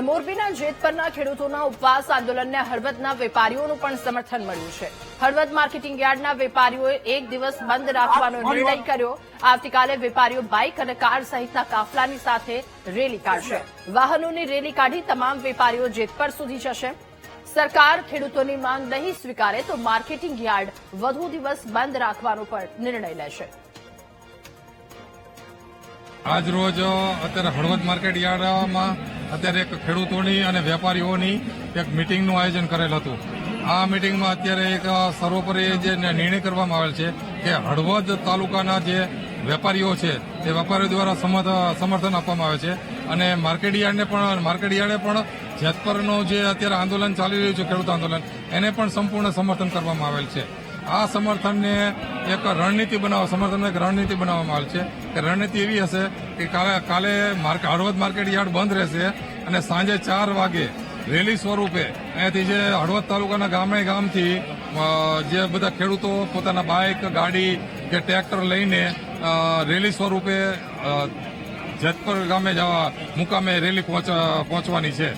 મોરબીના જેતપરના ખેડૂતોના ઉપવાસ આંદોલનને હળવદના વેપારીઓનું પણ સમર્થન મળ્યું છે। હળવદ માર્કેટિંગ યાર્ડના વેપારીઓએ એક દિવસ બંધ રાખવાનો નિર્ણય કર્યો। આવતીકાલે વેપારીઓ બાઇક અને કાર સહિતના કાફલાની સાથે રેલી કાઢશે। વાહનોની રેલી કાઢી તમામ વેપારીઓ જેતપર સુધી જશે। સરકાર ખેડૂતોની માંગ નહીં સ્વીકારે તો માર્કેટિંગ યાર્ડ વધુ દિવસ બંધ રાખવાનો પણ નિર્ણય લેશે। આજ રોજ અત્યારે હળવદ માર્કેટ યાર્ડમાં અત્યારે એક ખેડૂતોની અને વેપારીઓની એક મિટિંગનું આયોજન કરેલ હતું। આ મિટિંગમાં અત્યારે એક સર્વોપરી જે નિર્ણય કરવામાં આવેલ છે કે હળવદ તાલુકાના જે વેપારીઓ છે તે વેપારીઓ દ્વારા સમર્થન આપવામાં આવે છે અને માર્કેટ યાર્ડે પણ જેતપરનું જે અત્યારે આંદોલન ચાલી રહ્યું છે ખેડૂત આંદોલન એને પણ સંપૂર્ણ સમર્થન કરવામાં આવેલ છે। આ સમર્થનને એક રણનીતિ બનાવવામાં આવેલ છે કે રણનીતિ એવી હશે કે કાલે હળવદ માર્કેટ યાર્ડ બંધ રહેશે અને સાંજે 4 વાગે રેલી સ્વરૂપે અહીંયાથી જે હળવદ તાલુકાના ગામથી જે બધા ખેડૂતો પોતાના બાઇક ગાડી કે ટ્રેક્ટર લઈને રેલી સ્વરૂપે જેતપર ગામે મુકામે રેલી પહોંચવાની છે।